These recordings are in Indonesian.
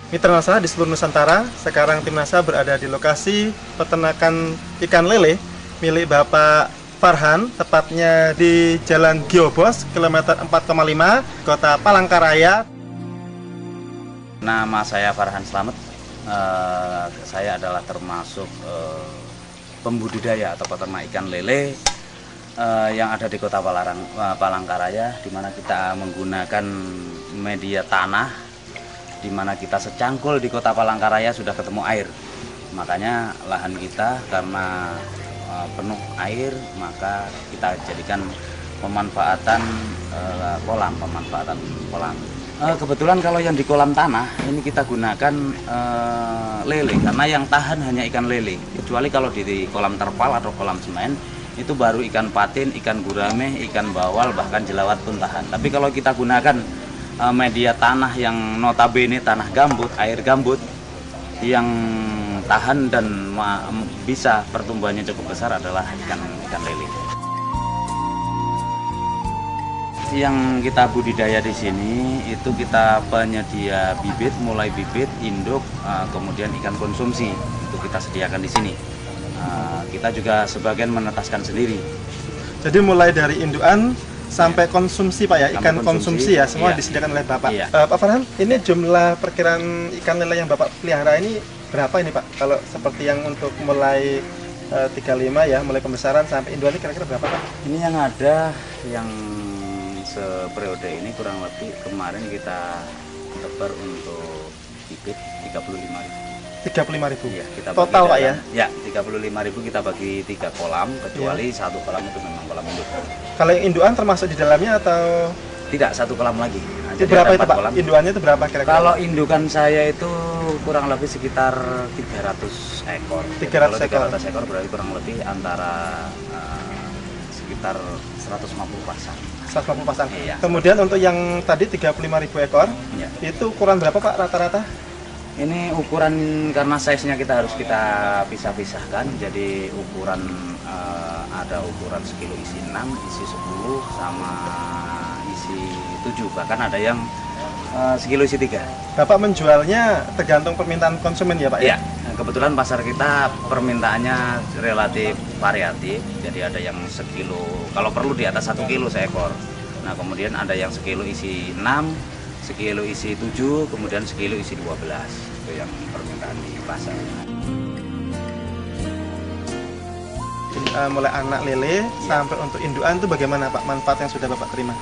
Mitra Nasa di seluruh Nusantara. Sekarang tim Nasa berada di lokasi peternakan ikan lele milik Bapak Farhan, tepatnya di Jalan Giobos, kilometer 4,5, Kota Palangkaraya. Nama saya Farhan Slamet. Saya adalah termasuk pembudidaya atau peternak ikan lele yang ada di Kota Palangkaraya, di mana kita menggunakan media tanah, di mana kita secangkul di Kota Palangkaraya sudah ketemu air. Makanya lahan kita karena penuh air, maka kita jadikan pemanfaatan kolam. Kebetulan kalau yang di kolam tanah ini kita gunakan lele, karena yang tahan hanya ikan lele. Kecuali kalau di kolam terpal atau kolam semen itu baru ikan patin, ikan gurame, ikan bawal, bahkan jelawat pun tahan. Tapi kalau kita gunakan media tanah yang notabene tanah gambut, air gambut yang tahan dan bisa pertumbuhannya cukup besar adalah ikan lele. Yang kita budidaya di sini itu kita penyedia bibit, mulai bibit, induk, kemudian ikan konsumsi itu kita sediakan di sini. Kita juga sebagian menetaskan sendiri. Jadi mulai dari indukan sampai konsumsi Pak ya, ikan konsumsi ya, semua disediakan oleh Bapak. Pak Farhan, ini jumlah perkiraan ikan lele yang Bapak pelihara ini berapa ini Pak? Kalau seperti yang untuk mulai 35 ya, mulai pembesaran sampai indukan ini kira-kira berapa Pak? Ini yang ada yang seperiode ini kurang lebih kemarin kita tebar untuk bibit 35.000. 35.000 ya, kita total Pak ya? Ya, 35.000 kita bagi 3 kolam, kecuali satu kolam itu memang kolam induk. Kalau yang indukan termasuk di dalamnya atau? Tidak, satu kolam lagi. Jadi berapa itu Pak? Kolam. Indukannya itu berapa kira-kira? Kalau indukan saya itu kurang lebih sekitar 300 ekor. 300 ekor. 300 ekor berarti kurang lebih antara sekitar 150 pasang. 150 pasang. Iya. Kemudian untuk yang tadi 35.000 ekor, iya, itu ukuran berapa Pak rata-rata? Ini ukuran karena size-nya kita harus kita pisah-pisahkan. Jadi ukuran ada ukuran sekilo isi 6, isi 10, sama isi 7. Bahkan ada yang sekilo isi 3. Bapak menjualnya tergantung permintaan konsumen ya Pak ya? Iya. Kebetulan pasar kita permintaannya relatif variatif. Jadi ada yang sekilo, kalau perlu di atas 1 kilo seekor. Nah kemudian ada yang sekilo isi 6, sekilo isi 7, kemudian sekilo isi 12. Itu yang permintaan di pasar. Mulai anak lele sampai untuk indukan itu bagaimana Pak manfaat yang sudah Bapak terima?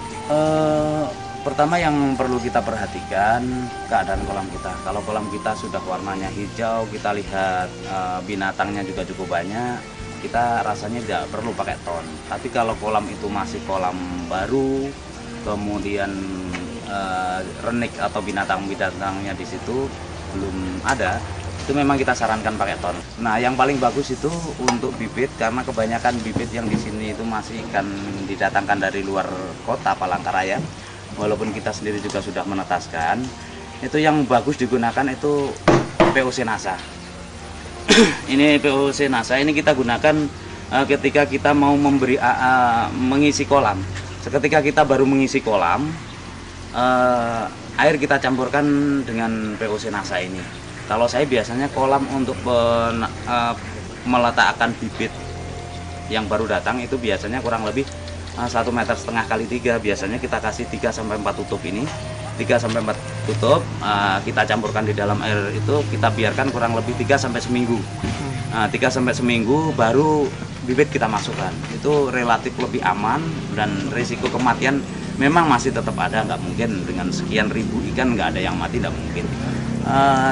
Pertama yang perlu kita perhatikan keadaan kolam kita. Kalau kolam kita sudah warnanya hijau, kita lihat binatangnya juga cukup banyak, kita rasanya tidak perlu pakai ton. Tapi kalau kolam itu masih kolam baru, kemudian renik atau binatang-binatangnya di situ belum ada, itu memang kita sarankan pakai ton. Nah, yang paling bagus itu untuk bibit, karena kebanyakan bibit yang di sini itu masih ikan didatangkan dari luar Kota Palangkaraya. Walaupun kita sendiri juga sudah menetaskan, itu yang bagus digunakan itu POC Nasa. Ini POC Nasa ini kita gunakan ketika kita mau mengisi kolam. Seketika kita baru mengisi kolam, air kita campurkan dengan POC Nasa ini. Kalau saya biasanya kolam untuk meletakkan bibit yang baru datang itu biasanya kurang lebih 1,5 meter kali 3. Biasanya kita kasih 3-4 tutup ini, 3-4 tutup, kita campurkan di dalam air itu, kita biarkan kurang lebih 3 sampai seminggu. 3 sampai seminggu baru bibit kita masukkan. Itu relatif lebih aman, dan risiko kematian memang masih tetap ada. Nggak mungkin dengan sekian ribu ikan nggak ada yang mati, nggak mungkin.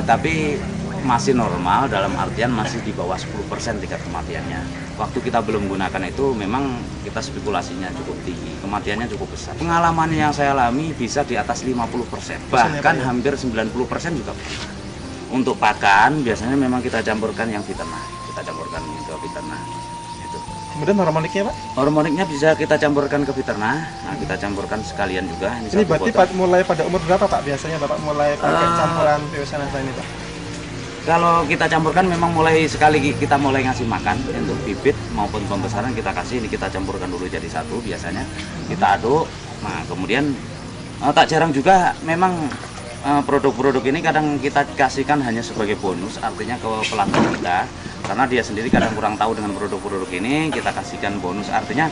Tapi masih normal, dalam artian masih di bawah 10% tingkat kematiannya. Waktu kita belum gunakan itu memang kita spekulasinya cukup tinggi, kematiannya cukup besar. Pengalaman yang saya alami bisa di atas 50%, bahkan hampir 90% juga. Untuk pakan biasanya memang kita campurkan yang fiternah, kita campurkan ke fiternah. Itu. Kemudian hormoniknya Pak? Hormoniknya bisa kita campurkan ke fiternah, nah kita campurkan sekalian juga. Ini berarti mulai pada umur berapa Pak biasanya Bapak mulai pakai campuran POC Nasa ini Pak? Kalau kita campurkan memang mulai sekali kita mulai ngasih makan untuk bibit maupun pembesaran kita kasih, ini kita campurkan dulu jadi satu biasanya, kita aduk. Nah kemudian tak jarang juga memang produk-produk ini kadang kita kasihkan hanya sebagai bonus, artinya ke pelanggan kita, karena dia sendiri kadang kurang tahu dengan produk-produk ini, kita kasihkan bonus, artinya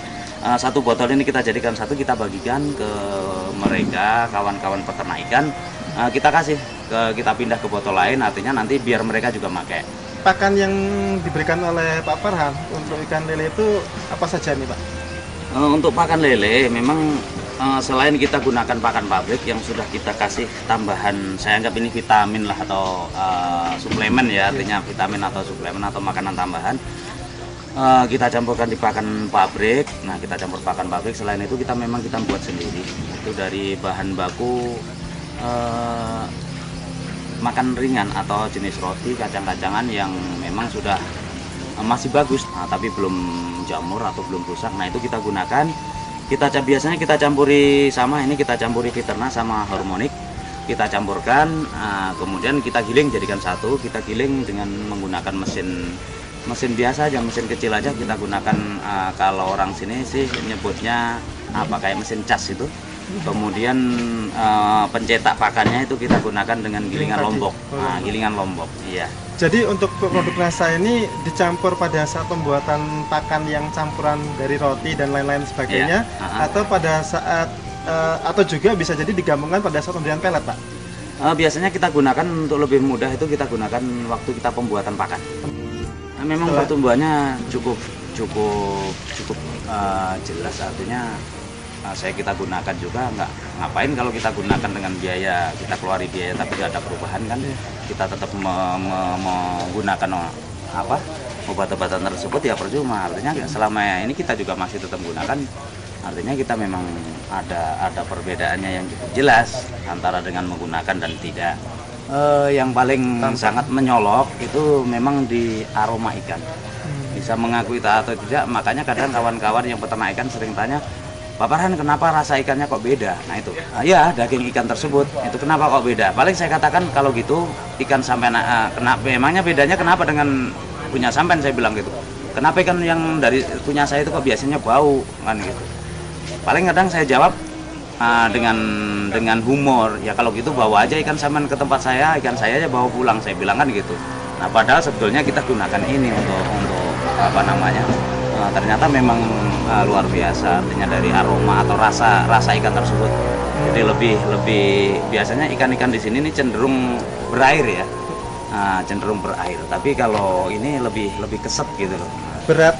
satu botol ini kita jadikan satu, kita bagikan ke mereka, kawan-kawan peternak ikan, kita kasih, kita pindah ke botol lain, artinya nanti biar mereka juga pakai. Pakan yang diberikan oleh Pak Farhan untuk ikan lele itu apa saja nih Pak? Untuk pakan lele memang selain kita gunakan pakan pabrik yang sudah kita kasih tambahan, saya anggap ini vitamin lah atau suplemen ya, artinya vitamin atau suplemen atau makanan tambahan, kita campurkan di pakan pabrik. Nah, kita campur pakan pabrik, selain itu kita memang kita buat sendiri, itu dari bahan baku makan ringan atau jenis roti, kacang-kacangan yang memang sudah masih bagus, tapi belum jamur atau belum rusak. Nah, itu kita gunakan. Biasanya kita campuri sama ini, kita campuri Viterna sama Harmonic, kita campurkan, kemudian kita giling jadikan satu. Kita giling dengan menggunakan mesin biasa aja, mesin kecil aja kita gunakan. Kalau orang sini sih nyebutnya apa, kayak mesin cas itu. Kemudian pencetak pakannya itu kita gunakan dengan gilingan lombok. Gilingan lombok, iya. Jadi untuk produk Nasa ini dicampur pada saat pembuatan pakan yang campuran dari roti dan lain-lain sebagainya, atau pada saat atau juga bisa jadi digabungkan pada saat pemberian pelet, Pak? Biasanya kita gunakan untuk lebih mudah, itu kita gunakan waktu kita pembuatan pakan. Memang pertumbuhannya cukup jelas, artinya kita gunakan juga, nggak ngapain kalau kita gunakan dengan biaya, kita keluari biaya tapi tidak ada perubahan kan, kita tetap menggunakan obat-obatan tersebut ya percuma, artinya selama ini kita juga masih tetap gunakan, artinya kita memang ada perbedaannya yang cukup jelas antara dengan menggunakan dan tidak. Yang paling sangat menyolok itu memang di aroma ikan, bisa mengakui atau tidak, makanya kadang kawan-kawan yang peternak ikan sering tanya, Pak Farhan, kenapa rasa ikannya kok beda? Nah itu, ya daging ikan tersebut, itu kenapa kok beda? Paling saya katakan kalau gitu, ikan sampean, kenapa, memangnya bedanya kenapa dengan punya sampean, saya bilang gitu. Kenapa ikan yang dari punya saya itu kok biasanya bau, kan gitu. Paling kadang saya jawab dengan humor, ya kalau gitu bawa aja ikan sampean ke tempat saya, ikan saya aja bawa pulang, saya bilang kan gitu. Nah padahal sebetulnya kita gunakan ini untuk apa namanya, ternyata memang luar biasa, artinya dari aroma atau rasa ikan tersebut. Jadi lebih biasanya ikan-ikan di sini ini cenderung berair ya, cenderung berair. Tapi kalau ini lebih keset gitu loh. Berat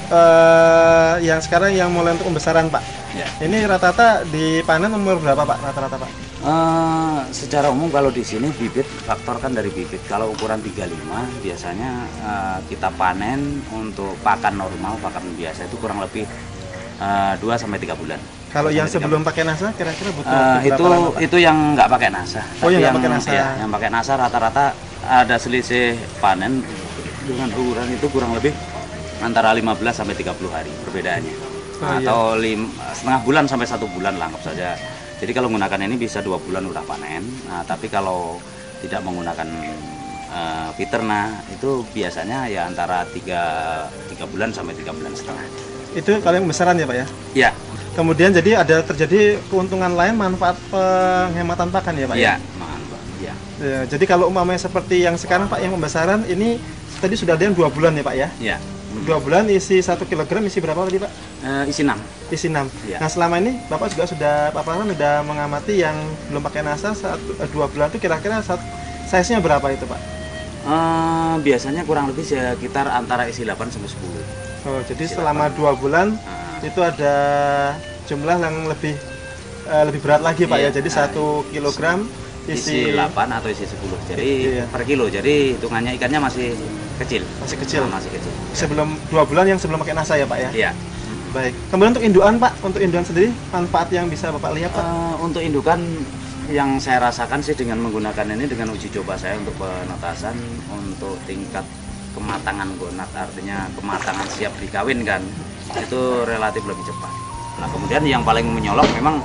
yang sekarang yang mulai untuk pembesaran Pak. Ya. Ini rata-rata dipanen umur berapa Pak? Rata-rata Pak? Secara umum kalau di sini bibit, faktor kan dari bibit. Kalau ukuran 35 biasanya kita panen untuk pakan normal, pakan biasa itu kurang lebih 2-3 bulan. Kalau yang sebelum pakai NASA kira-kira butuh itu yang nggak pakai NASA. Oh, yang nggak pakai NASA. Ya, yang pakai NASA rata-rata ada selisih panen dengan ukuran itu kurang lebih antara 15-30 hari perbedaannya. Atau setengah bulan sampai 1 bulan lah, anggap saja. Jadi kalau menggunakan ini bisa 2 bulan udah panen. Nah, tapi kalau tidak menggunakan Viterna itu biasanya ya antara 3 bulan sampai 3 bulan setengah. Itu kalau yang besaran ya Pak ya? Ya. Kemudian jadi ada terjadi keuntungan lain, manfaat penghematan pakan ya Pak? Ya, manfaat. Ya. Ya, jadi kalau umpamanya seperti yang sekarang Pak, yang pembesaran ini tadi sudah ada yang 2 bulan ya Pak ya? Ya. 2 bulan isi 1 kilogram isi berapa tadi Pak? Isi 6. Isi 6. Ya. Nah selama ini Bapak juga Pak Farhan sudah mengamati yang belum pakai NASA 2 bulan itu kira-kira size-nya berapa itu Pak? Biasanya kurang lebih sekitar antara isi 8 sampai 10. Oh, jadi selama 2 bulan itu ada jumlah yang lebih berat lagi Pak ya. Jadi 1 kilogram isi 8 atau isi 10. Jadi per kilo. Jadi hitungannya ikannya masih kecil. Masih kecil. Masih kecil. Sebelum 2 bulan yang sebelum pakai NASA ya Pak ya? Iya. Baik. Kemudian untuk induan Pak, untuk induan sendiri manfaat yang bisa Bapak lihat Pak? Untuk indukan yang saya rasakan sih dengan menggunakan ini, dengan uji coba saya untuk penetasan, untuk tingkat kematangan gonat, artinya kematangan siap dikawinkan, itu relatif lebih cepat. Nah kemudian yang paling menyolok memang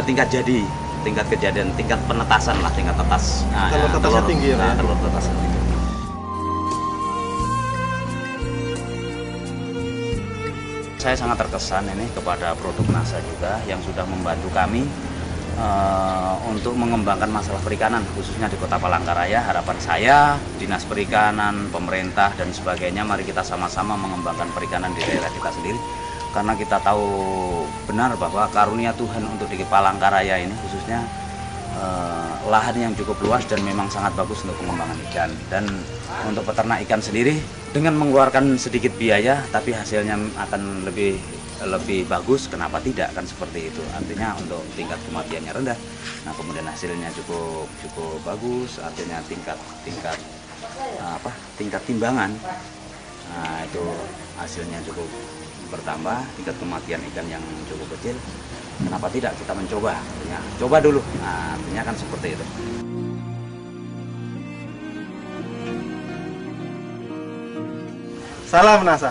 tingkat kejadian, tingkat penetasan lah, tingkat tetas. Telur tetasnya tinggi ya? Telur tetasnya tinggi. Saya sangat terkesan ini kepada produk NASA juga yang sudah membantu kami untuk mengembangkan masalah perikanan khususnya di Kota Palangkaraya. Harapan saya, Dinas Perikanan, pemerintah dan sebagainya, mari kita sama-sama mengembangkan perikanan di daerah kita sendiri, karena kita tahu benar bahwa karunia Tuhan untuk di Palangkaraya ini khususnya lahan yang cukup luas dan memang sangat bagus untuk pengembangan ikan. Dan untuk peternak ikan sendiri dengan mengeluarkan sedikit biaya tapi hasilnya akan lebih bagus, kenapa tidak, kan seperti itu. Artinya untuk tingkat kematiannya rendah, nah kemudian hasilnya cukup bagus, artinya tingkat timbangan, nah itu hasilnya cukup bertambah, tingkat kematian ikan yang cukup kecil, kenapa tidak kita mencoba, artinya coba dulu, nah artinya kan seperti itu. Salam NASA.